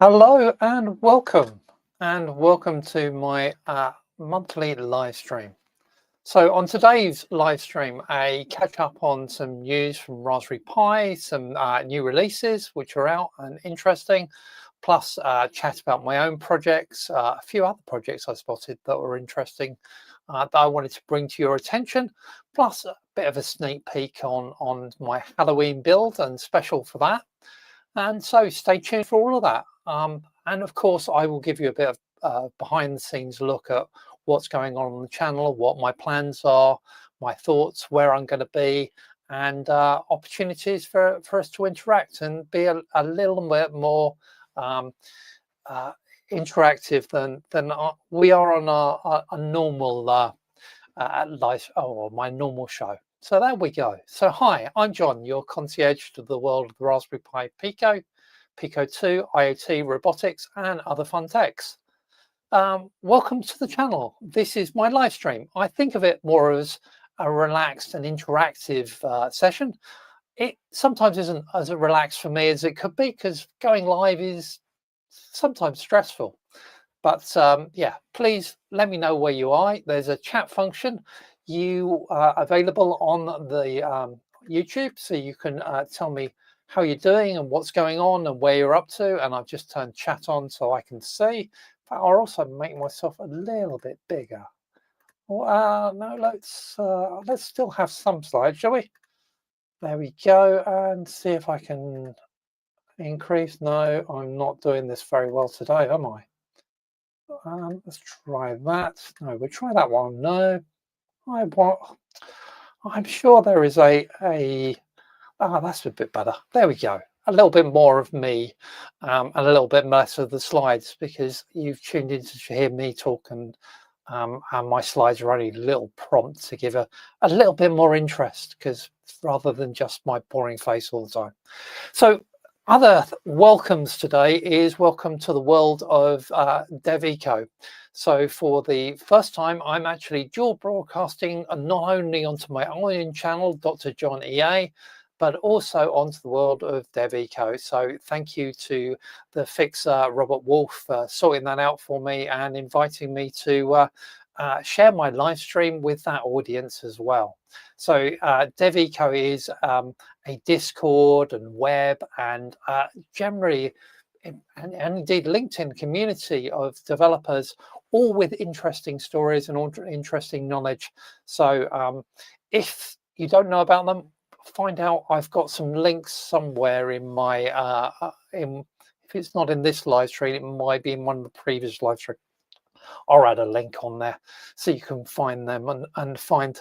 Hello and welcome to my monthly live stream. So on today's live stream, a catch up on some news from Raspberry Pi, some new releases which are out and interesting, plus chat about my own projects, a few other projects I spotted that were interesting that I wanted to bring to your attention, plus a bit of a sneak peek on my Halloween build and special for that. And so stay tuned for all of that. And of course, I will give you a bit of behind the scenes look at what's going on the channel, what my plans are, my thoughts, where I'm going to be, and opportunities for us to interact and be a little bit more interactive than we are on a normal live, or my normal show. So there we go. So hi, I'm John, your concierge to the world of the Raspberry Pi Pico, Pico 2, IoT, robotics, and other fun techs. Welcome to the channel. This is my live stream. I think of it more as a relaxed and interactive session. It sometimes isn't as relaxed for me as it could be because going live is sometimes stressful. But yeah, please let me know where you are. There's a chat function. You are available on the YouTube, so you can tell me how you're doing and what's going on and where you're up to. And I've just turned chat on so I can see. But I'll also make myself a little bit bigger. Well, no, let's still have some slides, shall we? There we go, and see if I can increase. No, I'm not doing this very well today, am I? Let's try that. No, we'll try that one. No, I'm sure there is that's a bit better. There we go. A little bit more of me and a little bit less of the slides, because you've tuned in to hear me talk, and my slides are only a little prompt to give a little bit more interest, because rather than just my boring face all the time. So other welcomes today is welcome to the world of DevEco. So for the first time, I'm actually dual broadcasting not only onto my own channel, Dr Jon EA, but also onto the world of DevEco. So thank you to the fixer, Robert Wolf, for sorting that out for me and inviting me to share my live stream with that audience as well. So DevEco is a Discord and web and generally and indeed LinkedIn community of developers, all with interesting stories and all interesting knowledge. So if you don't know about them, find out. I've got some links somewhere in my if it's not in this live stream, it might be in one of the previous live streams. I'll add a link on there so you can find them and find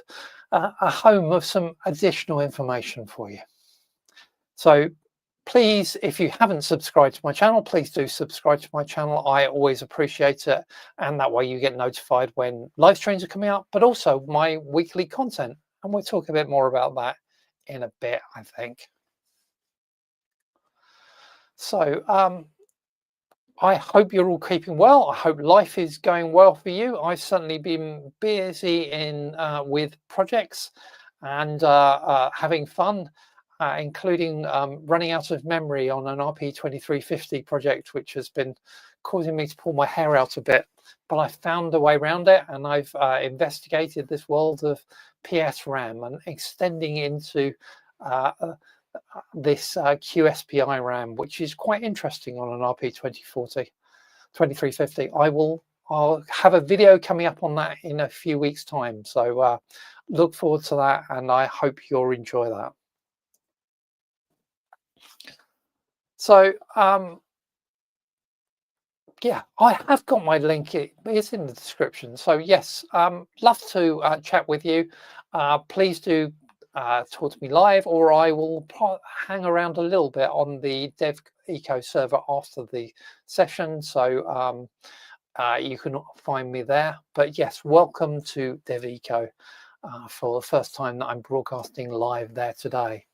a home of some additional information for you. So please, if you haven't subscribed to my channel, please do subscribe to my channel. I always appreciate it, and that way you get notified when live streams are coming up, but also my weekly content, and we'll talk a bit more about that in a bit, I think. So I hope you're all keeping well. I hope life is going well for you. I've certainly been busy in with projects and having fun, including running out of memory on an RP2040 project, which has been causing me to pull my hair out a bit. But I found a way around it, and I've investigated this world of PS RAM and extending into this QSPI RAM, which is quite interesting on an RP2040 I'll have a video coming up on that in a few weeks' time, so look forward to that, and I hope you'll enjoy that. So yeah, I have got my link. It's in the description. So yes, love to chat with you. Please do talk to me live, or I will hang around a little bit on the DevEco server after the session, so you can find me there. But yes, welcome to DevEco for the first time that I'm broadcasting live there today.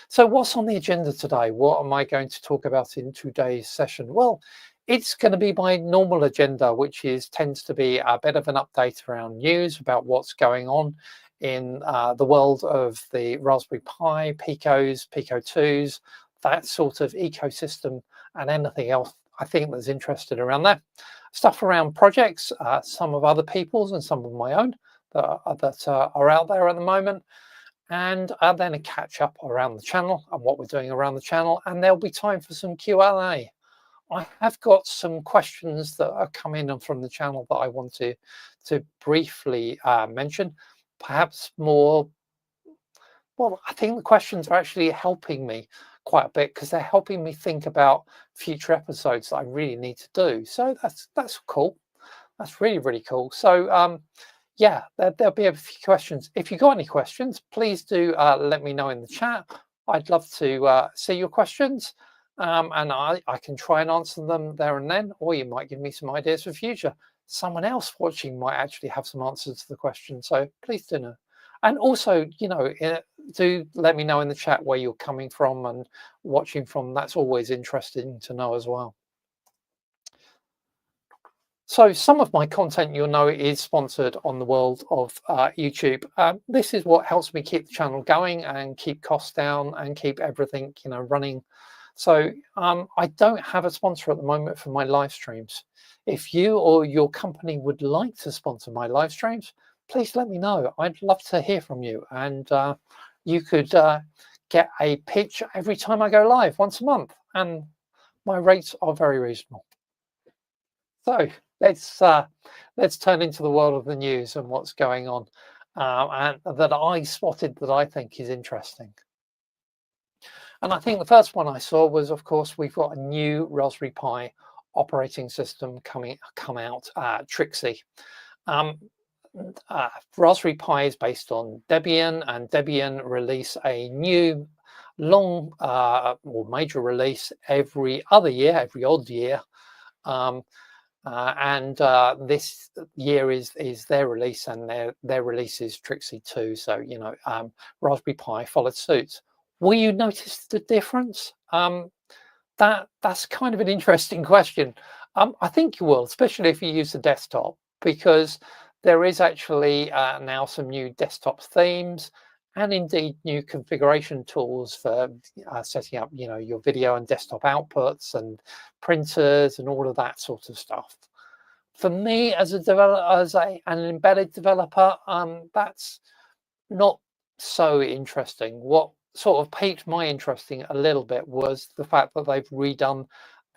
So what's on the agenda today? What am I going to talk about in today's session? Well, it's going to be my normal agenda, which tends to be a bit of an update around news about what's going on in the world of the Raspberry Pi, Picos, Pico 2s, that sort of ecosystem, and anything else I think that's interested around that. Stuff around projects, some of other people's and some of my own that are out there at the moment. And then a catch up around the channel and what we're doing around the channel. And there'll be time for some Q&A. I have got some questions that are coming in from the channel that I want to briefly mention. Perhaps more, well, I think the questions are actually helping me quite a bit because they're helping me think about future episodes that I really need to do. So that's cool. That's really, really cool. So yeah, there'll be a few questions. If you've got any questions, please do let me know in the chat. I'd love to see your questions, and I can try and answer them there and then, or you might give me some ideas for future. Someone else watching might actually have some answers to the question, so please do know. And also, you know, do let me know in the chat where you're coming from and watching from. That's always interesting to know as well. So some of my content, you'll know, is sponsored on the world of YouTube. This is what helps me keep the channel going and keep costs down and keep everything, you know, running. So I don't have a sponsor at the moment for my live streams. If you or your company would like to sponsor my live streams, please let me know. I'd love to hear from you. And you could get a pitch every time I go live once a month. And my rates are very reasonable. So let's turn into the world of the news and what's going on, and that I spotted that I think is interesting. And I think the first one I saw was, of course, we've got a new Raspberry Pi operating system come out, Trixie. Raspberry Pi is based on Debian, and Debian release a new long or major release every other year, every odd year. This year is their release, and their release is Trixie 2. So, you know, Raspberry Pi followed suit. Will you notice the difference? That's kind of an interesting question. I think you will, especially if you use the desktop, because there is actually now some new desktop themes and indeed new configuration tools for setting up, you know, your video and desktop outputs and printers and all of that sort of stuff. For me, as a developer, an embedded developer, that's not so interesting. What sort of piqued my interest a little bit was the fact that they've redone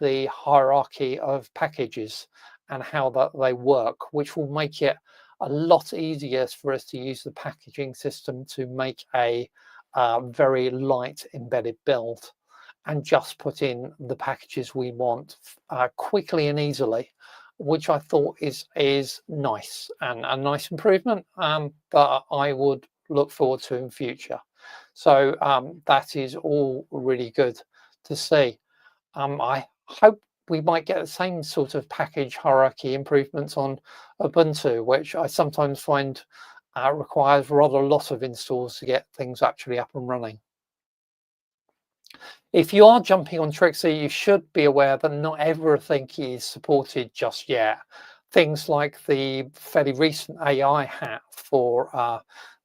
the hierarchy of packages and how that they work, which will make it a lot easier for us to use the packaging system to make a very light embedded build and just put in the packages we want quickly and easily, which I thought is nice and a nice improvement that I would look forward to in future. So that is all really good to see. I hope we might get the same sort of package hierarchy improvements on Ubuntu, which I sometimes find requires rather a lot of installs to get things actually up and running. If you are jumping on Trixie, you should be aware that not everything is supported just yet. Things like the fairly recent AI hat for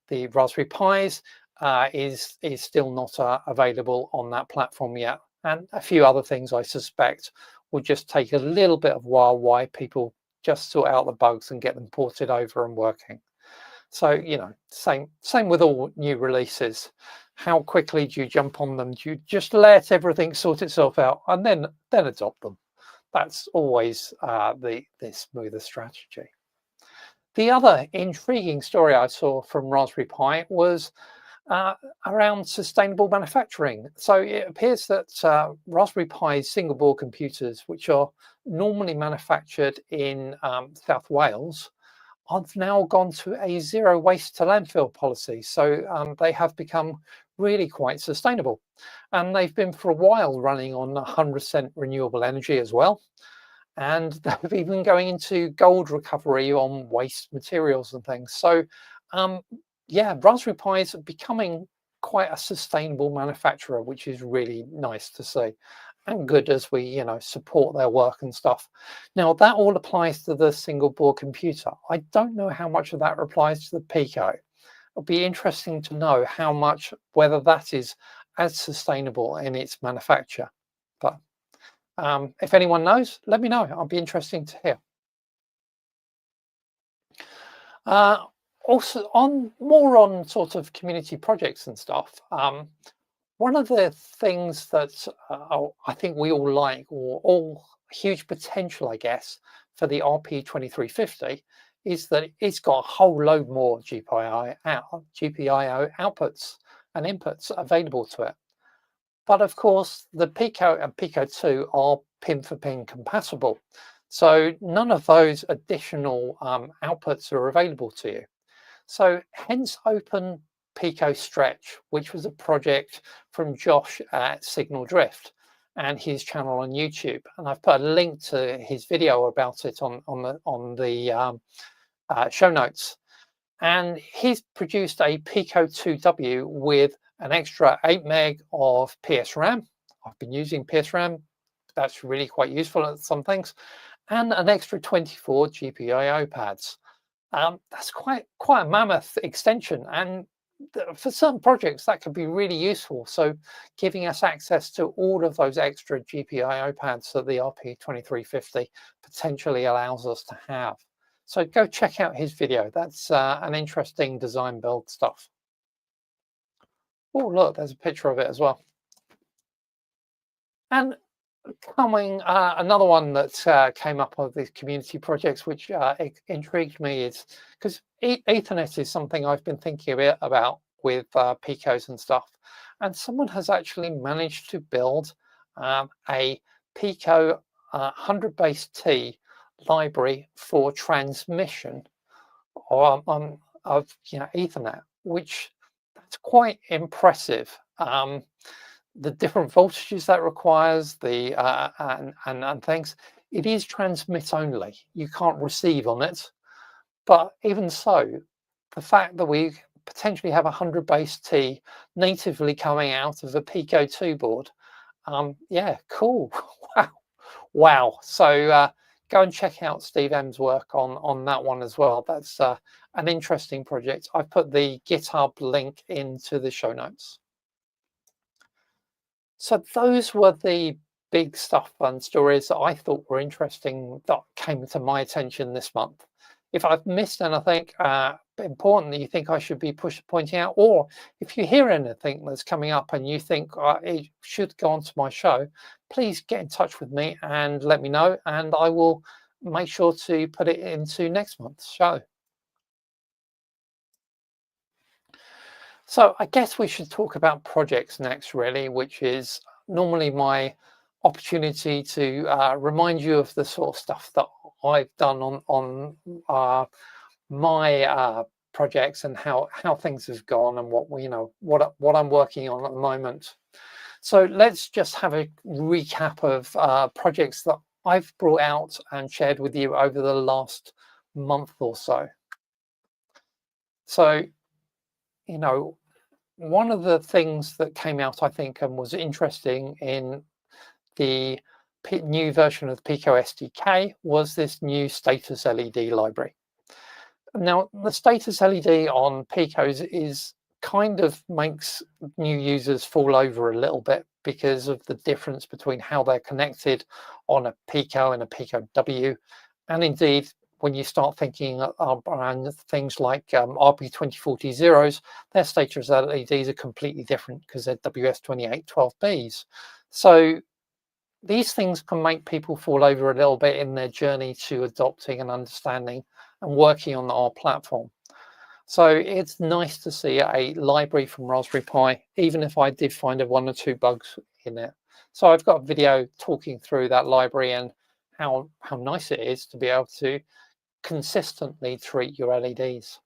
the Raspberry Pis is still not available on that platform yet. And a few other things I suspect will just take a little bit of while why people just sort out the bugs and get them ported over and working. So, you know, same with all new releases. How quickly do you jump on them? Do you just let everything sort itself out and then adopt them? That's always the smoother strategy. The other intriguing story I saw from Raspberry Pi was around sustainable manufacturing. So it appears that Raspberry Pi single board computers, which are normally manufactured in South Wales, have now gone to a zero waste to landfill policy. So they have become really quite sustainable. And they've been for a while running on 100% renewable energy as well. And they've even going into gold recovery on waste materials and things. So yeah, Raspberry Pi is becoming quite a sustainable manufacturer, which is really nice to see and good as we, you know, support their work and stuff. Now, that all applies to the single board computer. I don't know how much of that applies to the Pico. It'll be interesting to know how much, whether that is as sustainable in its manufacture. But If anyone knows, let me know. I'll be interesting to hear. Also, more on sort of community projects and stuff. One of the things that I think we all like, or all huge potential, I guess, for the RP2040 is that it's got a whole load more GPIO outputs and inputs available to it. But of course, the Pico and Pico 2 are pin for pin compatible. So none of those additional outputs are available to you. So hence Open Pico Stretch, which was a project from Josh at Signal Drift and his channel on YouTube. And I've put a link to his video about it on the show notes. And he's produced a Pico 2W with an extra 8 meg of PS RAM. I've been using PS RAM. That's really quite useful at some things. And an extra 24 GPIO pads. That's quite a mammoth extension, and for some projects that could be really useful. So giving us access to all of those extra GPIO pads that the RP2040 potentially allows us to have. So go check out his video. That's an interesting design build stuff. Oh, look, there's a picture of it as well. And coming, another one that came up of these community projects, which intrigued me, is because Ethernet is something I've been thinking a bit about with Picos and stuff. And someone has actually managed to build a Pico 100 base T library for transmission of Ethernet, which that's quite impressive. The different voltages that requires, the and things. It is transmit only. You can't receive on it. But even so, the fact that we potentially have 100 base T natively coming out of a Pico 2 board, yeah, cool. Wow. So go and check out Steve M's work on that one as well. That's an interesting project. I've put the GitHub link into the show notes. So those were the big stuff and stories that I thought were interesting that came to my attention this month. If I've missed anything important that you think I should be pointing out, or if you hear anything that's coming up and you think it should go onto my show, please get in touch with me and let me know, and I will make sure to put it into next month's show. So I guess we should talk about projects next, really, which is normally my opportunity to remind you of the sort of stuff that I've done on my projects and how things have gone and what I'm working on at the moment. So let's just have a recap of projects that I've brought out and shared with you over the last month or so. So, one of the things that came out, I think, and was interesting in the new version of the Pico SDK was this new status LED library. Now, the status LED on Picos is kind of makes new users fall over a little bit because of the difference between how they're connected on a Pico and a Pico W, and indeed when you start thinking around things like RP2040 zeros, their status LEDs are completely different because they're WS2812Bs. So these things can make people fall over a little bit in their journey to adopting and understanding and working on our platform. So it's nice to see a library from Raspberry Pi, even if I did find one or two bugs in it. So I've got a video talking through that library and how nice it is to be able to consistently treat your LEDs.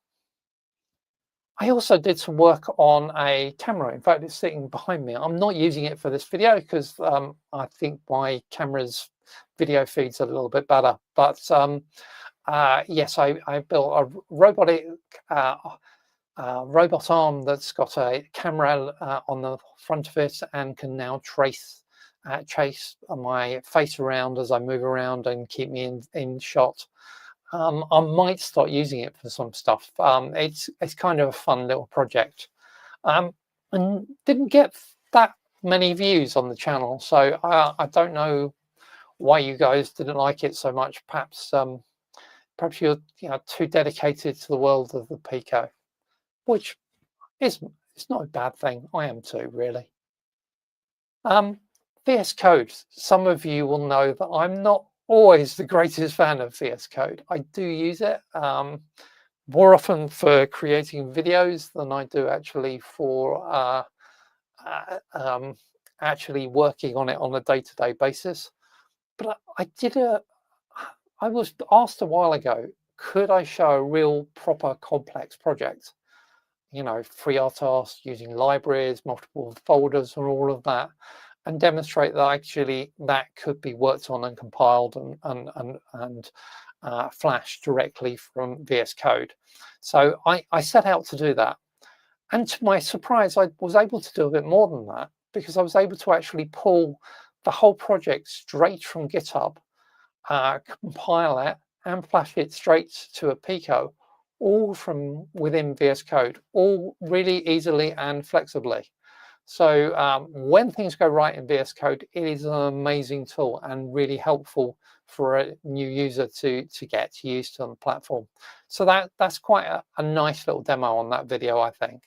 I also did some work on a camera. In fact, it's sitting behind me. I'm not using it for this video because I think my camera's video feed's a little bit better. But yes, I built a robotic robot arm that's got a camera on the front of it and can now chase my face around as I move around and keep me in shot. I might start using it for some stuff. It's kind of a fun little project, and didn't get that many views on the channel, so I don't know why you guys didn't like it so much. Perhaps perhaps you're too dedicated to the world of the Pico, which it's not a bad thing. I am too, really. VS Code. Some of you will know that I'm not always the greatest fan of VS Code. I do use it more often for creating videos than I do actually for actually working on it on a day-to-day basis. But I was asked a while ago, could I show a real proper complex project? FreeRTOS, using libraries, multiple folders and all of that, and demonstrate that actually that could be worked on and compiled and flashed directly from VS Code. So I set out to do that. And to my surprise, I was able to do a bit more than that, because I was able to actually pull the whole project straight from GitHub, compile it and flash it straight to a Pico, all from within VS Code, all really easily and flexibly. So when things go right in VS Code, it is an amazing tool and really helpful for a new user to get used to on the platform. So that's quite a nice little demo on that video, I think.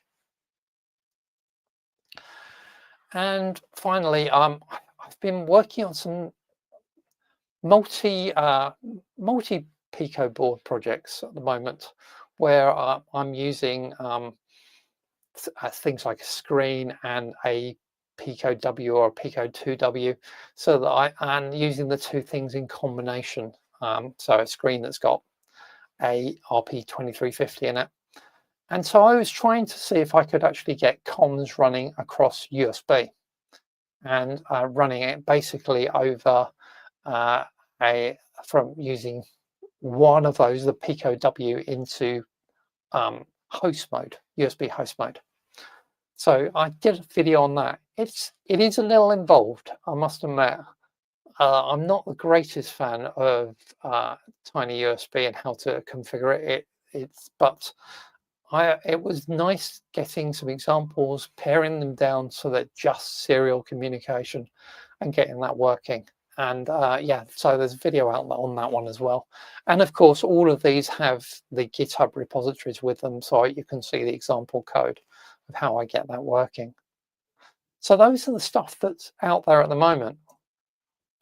And finally, I've been working on some multi Pico board projects at the moment, where I'm using things like a screen and a Pico W or a Pico 2W, so that I'm using the two things in combination. So a screen that's got a RP2040 in it. And so I was trying to see if I could actually get comms running across USB and running it basically over from using one of those, the Pico W, into host mode, USB host mode. So I did a video on that. It is a little involved, I must admit. I'm not the greatest fan of tiny USB and how to configure it. But it was nice getting some examples, paring them down so that just serial communication and getting that working. And yeah, so there's a video out on that one as well. And of course, all of these have the GitHub repositories with them, so you can see the example code of how I get that working. So those are the stuff that's out there at the moment.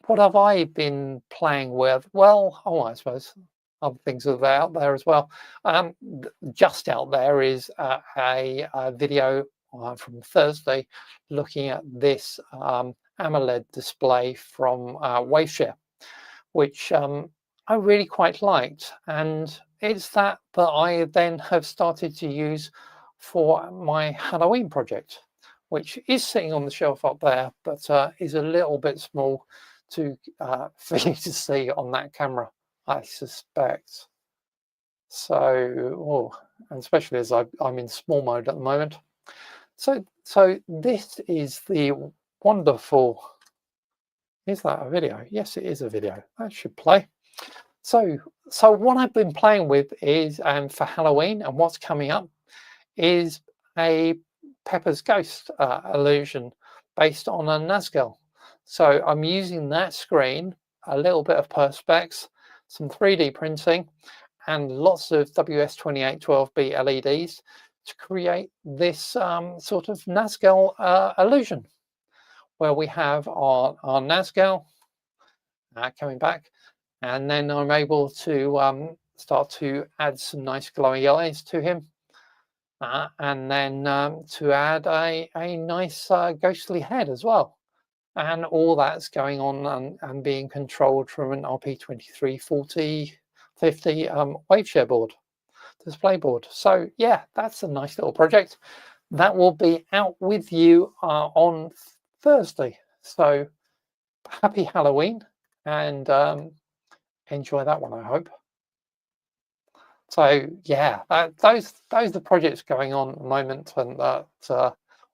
What have I been playing with? Well, I suppose other things are out there as well. Just out there is a video from Thursday looking at this AMOLED display from Waveshare, which I really quite liked. And it's that I then have started to use for my Halloween project, which is sitting on the shelf up there, but is a little bit small for you to see on that camera, I suspect. So, and especially as I'm in small mode at the moment. So this is the wonderful. Is that a video? Yes, it is a video. That should play. So what I've been playing with is, for Halloween, and what's coming up is a Pepper's Ghost illusion based on a Nazgul. So I'm using that screen, a little bit of Perspex, some 3D printing, and lots of WS2812B LEDs to create this sort of Nazgul illusion, where we have our Nazgul coming back, and then I'm able to start to add some nice glowy eyes to him, and then to add a nice ghostly head as well. And all that's going on and being controlled from an RP2040 Waveshare board, display board. So yeah, that's a nice little project that will be out with you on Thursday. So happy Halloween, and enjoy that one, I hope. So yeah, those are the projects going on at the moment, and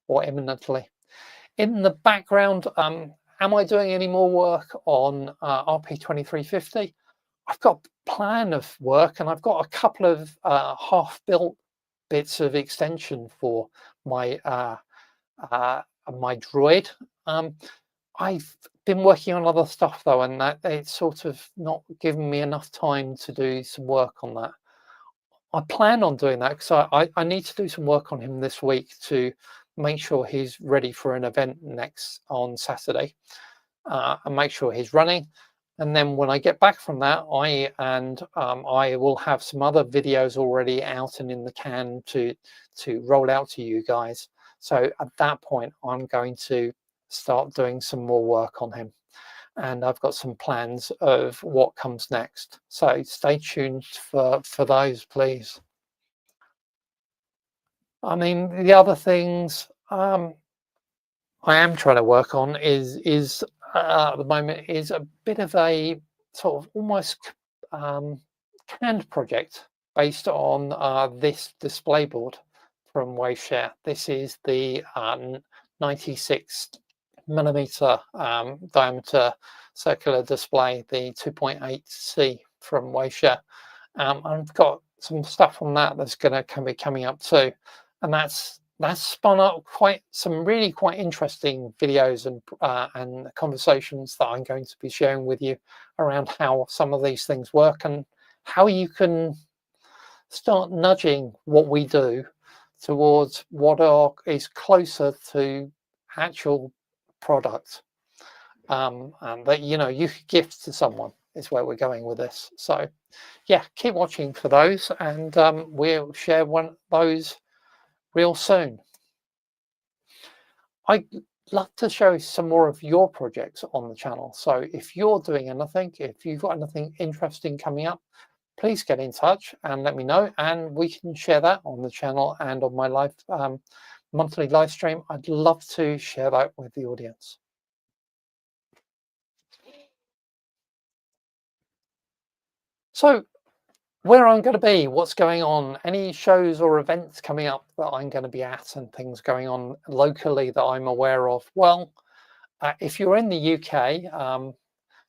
or imminently. In the background, am I doing any more work on RP2350? I've got a plan of work, and I've got a couple of half-built bits of extension for my my droid. I've been working on other stuff though, and that it's sort of not given me enough time to do some work on that. I plan on doing that because I need to do some work on him this week to make sure he's ready for an event next on Saturday, and make sure he's running. And then when I get back from that, I will have some other videos already out and in the can to roll out to you guys. So at that point, I'm going to start doing some more work on him, and I've got some plans of what comes next. So stay tuned for those, please. I mean, the other things I am trying to work on is at the moment is a bit of a sort of almost canned project based on this display board from Waveshare. This is the 96mm diameter circular display, the 2.8C from Waveshare. I've got some stuff on that that's going to be coming up too, and that's spun up some really quite interesting videos and conversations that I'm going to be sharing with you around how some of these things work and how you can start nudging what we do towards what is closer to actual product, and that you could gift to someone is where we're going with this. So yeah, keep watching for those, and we'll share one of those real soon. I'd love to show some more of your projects on the channel. So if you're doing anything, if you've got anything interesting coming up, please get in touch and let me know, and we can share that on the channel and on my monthly live stream. I'd love to share that with the audience. So where I'm going to be, what's going on, any shows or events coming up that I'm going to be at, and things going on locally that I'm aware of. Well, if you're in the UK,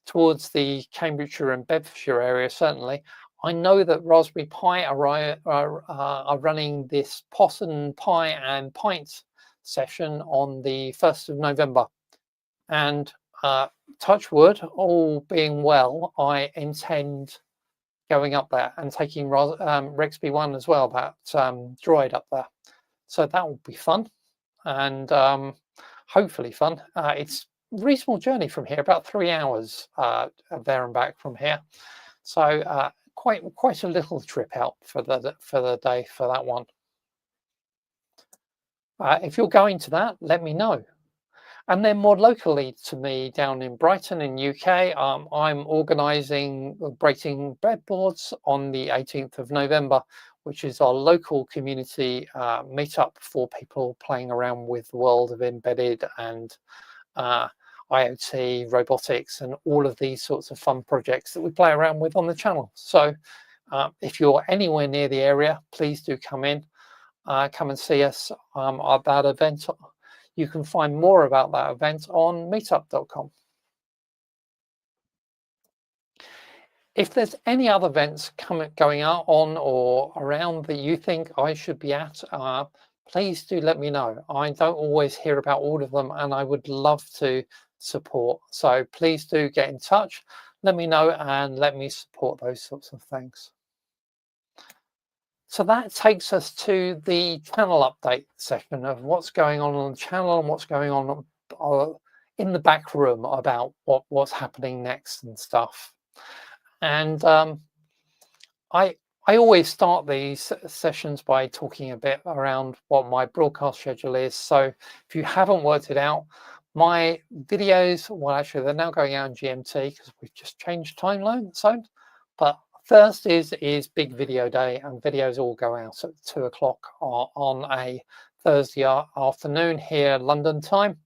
towards the Cambridgeshire and Bedfordshire area, certainly, I know that Raspberry Pi are running this Possum Pi and Pint session on the 1st of November. And touch wood, all being well, I intend going up there and taking Rexby 1 as well, that droid up there. So that will be fun, and hopefully fun. It's a reasonable journey from here, about 3 hours there and back from here. So quite a little trip out for the day for that one. If you're going to that, let me know. And then more locally to me, down in Brighton in UK, I'm organising Breaking Breadboards on the 18th of November, which is our local community meetup for people playing around with the world of embedded and IoT, robotics, and all of these sorts of fun projects that we play around with on the channel. So if you're anywhere near the area, please do come in, come and see us at that event. You can find more about that event on meetup.com. If there's any other events going on or around that you think I should be at, please do let me know. I don't always hear about all of them, and I would love to support. So please do get in touch, let me know, and let me support those sorts of things. So that takes us to the channel update section of what's going on the channel and what's going on in the back room about what's happening next and stuff. And I always start these sessions by talking a bit around what my broadcast schedule is. So if you haven't worked it out, my videos, well, actually, they're now going out in GMT because we've just changed timeline zone. But Thursdays is big video day, and videos all go out at 2 o'clock on a Thursday afternoon here, London time.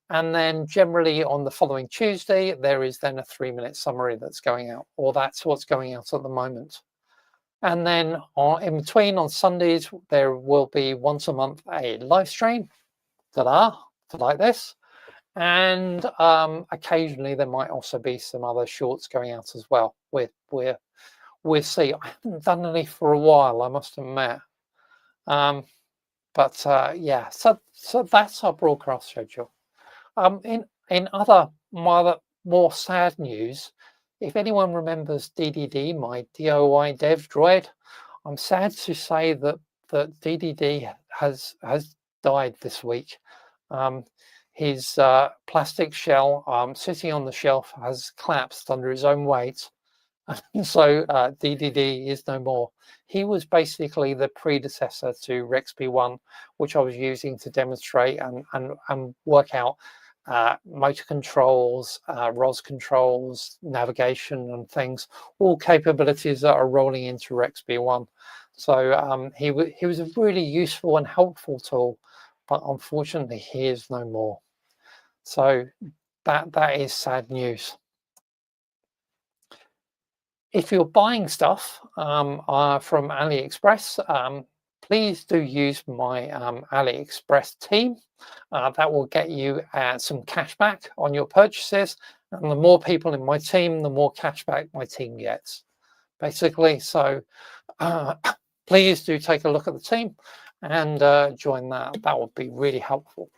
And then generally on the following Tuesday, there is then a 3-minute summary that's going out, or that's what's going out at the moment. And then in between on Sundays, there will be once a month a live stream, like this. And occasionally there might also be some other shorts going out as well. We'll see. I haven't done any for a while, I must admit. Yeah, so that's our broadcast schedule. In other more sad news, if anyone remembers DDD, my DIY dev droid, I'm sad to say that DDD has died this week. His plastic shell sitting on the shelf has collapsed under his own weight. So DDD is no more. He was basically the predecessor to RP1, which I was using to demonstrate and work out motor controls, ROS controls, navigation and things, all capabilities that are rolling into RP1. So he was a really useful and helpful tool, but unfortunately he is no more. So that is sad news. If you're buying stuff from AliExpress, please do use my AliExpress team. That will get you some cash back on your purchases. And the more people in my team, the more cash back my team gets, basically. So please do take a look at the team and join that. That would be really helpful.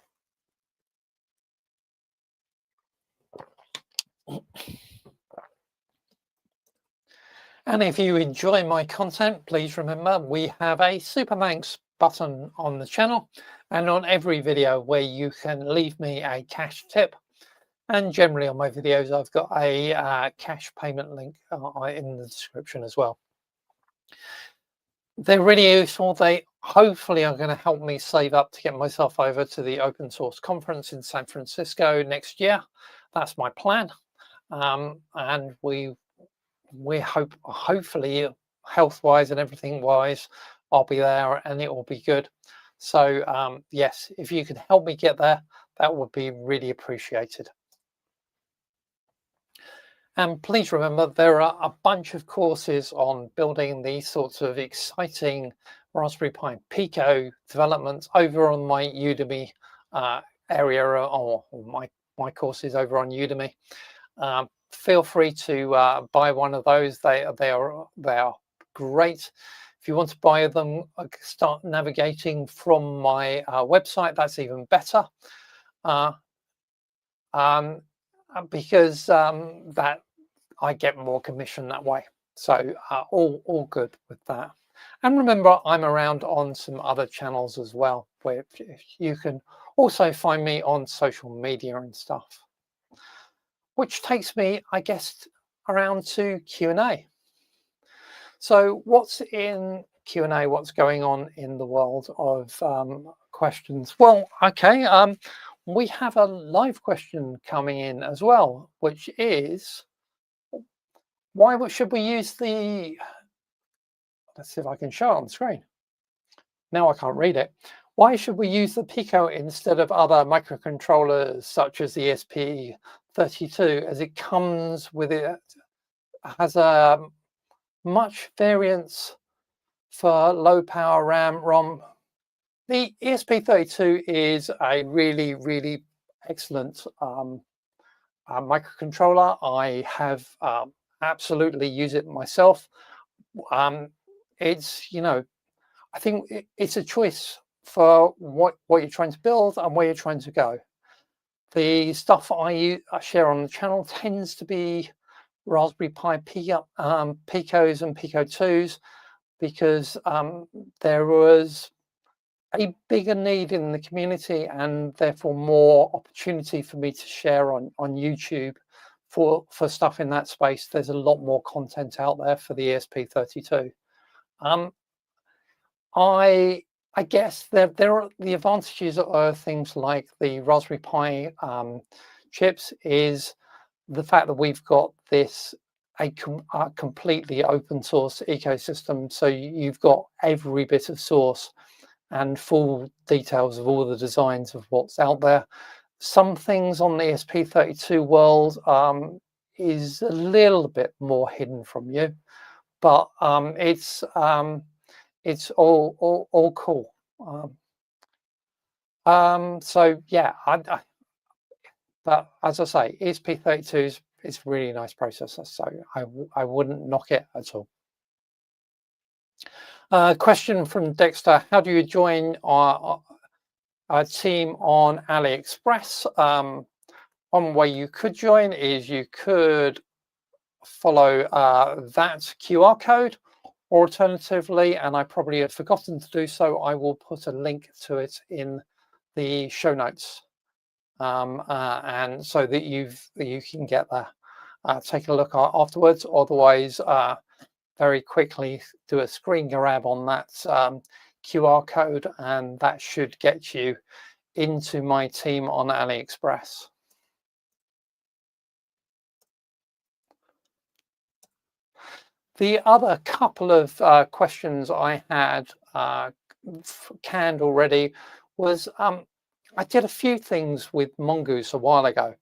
And if you enjoy my content, please remember we have a super thanks button on the channel and on every video where you can leave me a cash tip. And generally on my videos, I've got a cash payment link in the description as well. They're really useful. They hopefully are going to help me save up to get myself over to the open source conference in San Francisco next year. That's my plan. And we hopefully health-wise and everything wise, I'll be there and it will be good. So yes, if you can help me get there, that would be really appreciated. And please remember, there are a bunch of courses on building these sorts of exciting Raspberry Pi Pico developments over on my Udemy area, or my courses over on Udemy. Feel free to buy one of those. They are great. If you want to buy them, start navigating from my website. That's even better, because that I get more commission that way. So all good with that. And remember, I'm around on some other channels as well, where you can also find me on social media and stuff. Which takes me, I guess, around to Q&A. So what's in Q&A? What's going on in the world of questions? Well, okay, we have a live question coming in as well, which is, why should we use the, let's see if I can show it on the screen. Now I can't read it. Why should we use the Pico instead of other microcontrollers such as the ESP32, as it comes with it, has a much variance for low power RAM, ROM. The ESP32 is a really, really excellent microcontroller. I have absolutely used it myself. It's, you know, I think it's a choice for what you're trying to build and where you're trying to go. The stuff I share on the channel tends to be Raspberry Pi Picos and Pico 2s, because there was a bigger need in the community and therefore more opportunity for me to share on YouTube for stuff in that space. There's a lot more content out there for the ESP32. I guess there are the advantages of things like the Raspberry Pi chips is the fact that we've got this a completely open source ecosystem. So you've got every bit of source and full details of all the designs of what's out there. Some things on the ESP32 world is a little bit more hidden from you, but it's all cool. So yeah, but as I say, ESP32 is a really nice processor, so I wouldn't knock it at all. Question from Dexter: how do you join our team on AliExpress? one way you could join is you could follow that QR code, or alternatively, and I probably had forgotten to do so, I will put a link to it in the show notes, and so that you can get there. Take a look afterwards. Otherwise, very quickly do a screen grab on that QR code, and that should get you into my team on AliExpress. The other couple of questions I had canned already was I did a few things with Mongoose a while ago,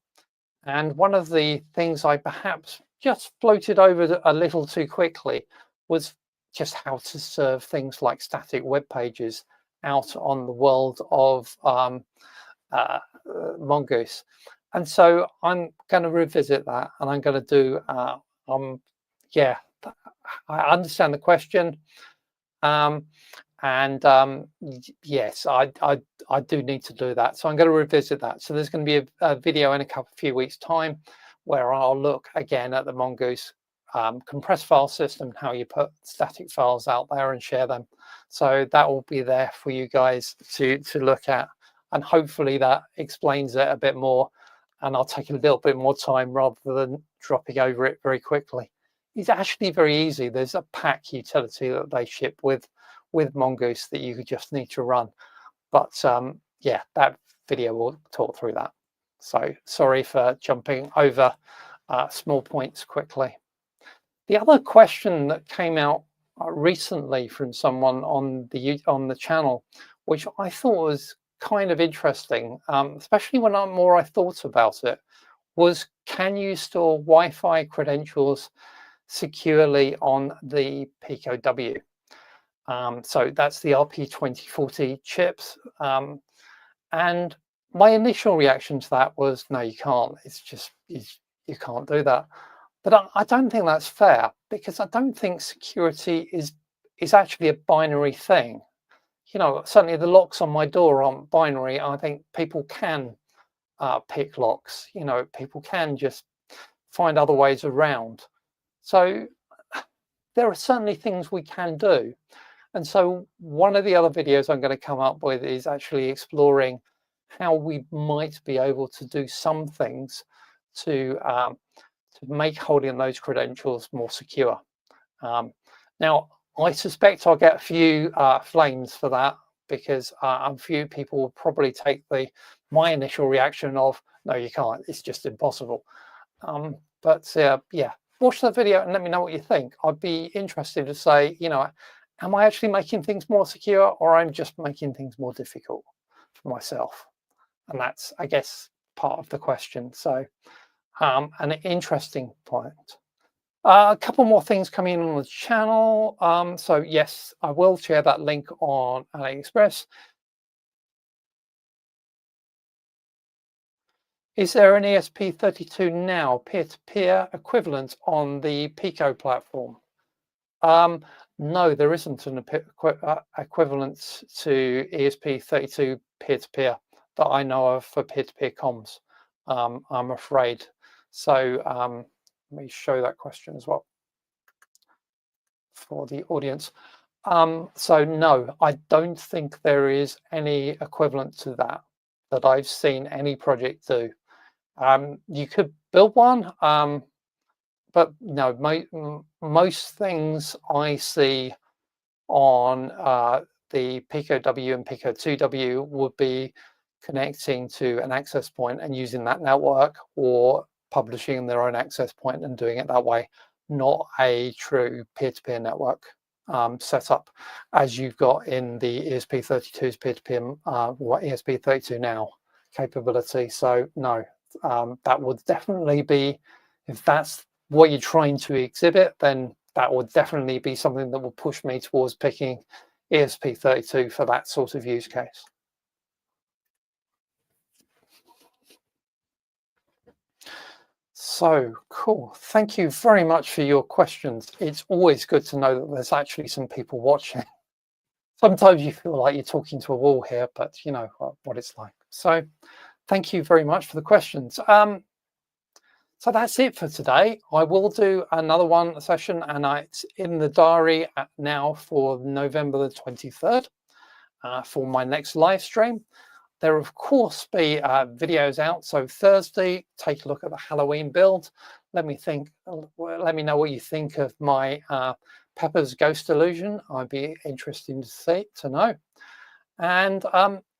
and one of the things I perhaps just floated over a little too quickly was just how to serve things like static web pages out on the world of Mongoose. And so I'm going to revisit that, and I'm going to do yeah, I understand the question, yes, I do need to do that, so I'm going to revisit that. So there's going to be a video in a few weeks' time where I'll look again at the Mongoose compressed file system, how you put static files out there and share them. So that will be there for you guys to look at, and hopefully that explains it a bit more, and I'll take a little bit more time rather than dropping over it very quickly. It's actually very easy. There's a pack utility that they ship with Mongoose that you just need to run. But yeah, that video will talk through that. So sorry for jumping over small points quickly. The other question that came out recently from someone on the channel, which I thought was kind of interesting, especially when I thought about it, was can you store Wi-Fi credentials securely on the Pico W? So that's the RP2040 chips. And my initial reaction to that was, no, you can't. It's just, you can't do that. But I don't think that's fair, because I don't think security is actually a binary thing. You know, certainly the locks on my door aren't binary. I think people can pick locks. You know, people can just find other ways around. So there are certainly things we can do. And so one of the other videos I'm going to come up with is actually exploring how we might be able to do some things to make holding those credentials more secure. Now, I suspect I'll get a few flames for that, because a few people will probably take my initial reaction of, no, you can't, it's just impossible. But yeah, watch the video and let me know what you think. I'd be interested to say, you know, am I actually making things more secure, or I'm just making things more difficult for myself? And that's, I guess, part of the question. So an interesting point. A couple more things coming in on the channel. So yes, I will share that link on AliExpress. Is there an ESP32 now peer-to-peer equivalent on the Pico platform? No, there isn't an equivalent to ESP32 peer-to-peer that I know of for peer-to-peer comms, I'm afraid. So let me show that question as well for the audience. So no, I don't think there is any equivalent to that I've seen any project do. You could build one, but no, most things I see on the Pico W and Pico 2W would be connecting to an access point and using that network, or publishing their own access point and doing it that way, not a true peer-to-peer network setup as you've got in the ESP32's peer-to-peer, ESP32 now capability. So no, that would definitely be, if that's what you're trying to exhibit, then that would definitely be something that will push me towards picking ESP32 for that sort of use case. So cool. Thank you very much for your questions. It's always good to know that there's actually some people watching. Sometimes you feel like you're talking to a wall here, but you know what it's like. So Thank you very much for the questions. So that's it for today. I will do another one session, and it's in the diary now for November the 23rd for my next live stream. There will, of course, be videos out. So Thursday, take a look at the Halloween build. Let me know what you think of my Pepper's Ghost Illusion. I'd be interested to know. And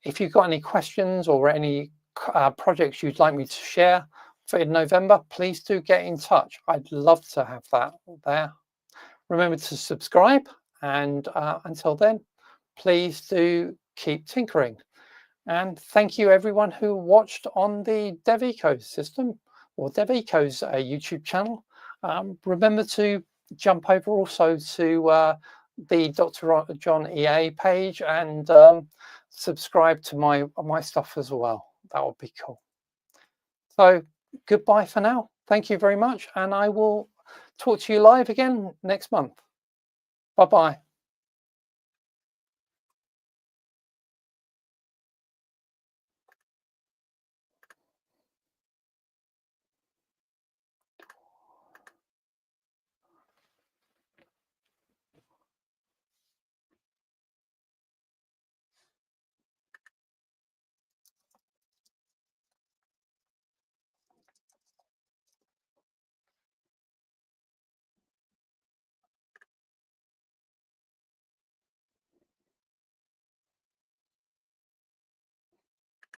if you've got any questions or any projects you'd like me to share for in November, please do get in touch. I'd love to have that there. Remember to subscribe, and until then, please do keep tinkering. And thank you everyone who watched on the DevEcosystem or DevEco's YouTube channel. Remember to jump over also to the Dr Jon EA page and subscribe to my stuff as well. That would be cool. So goodbye for now. Thank you very much, and I will talk to you live again next month. Bye-bye.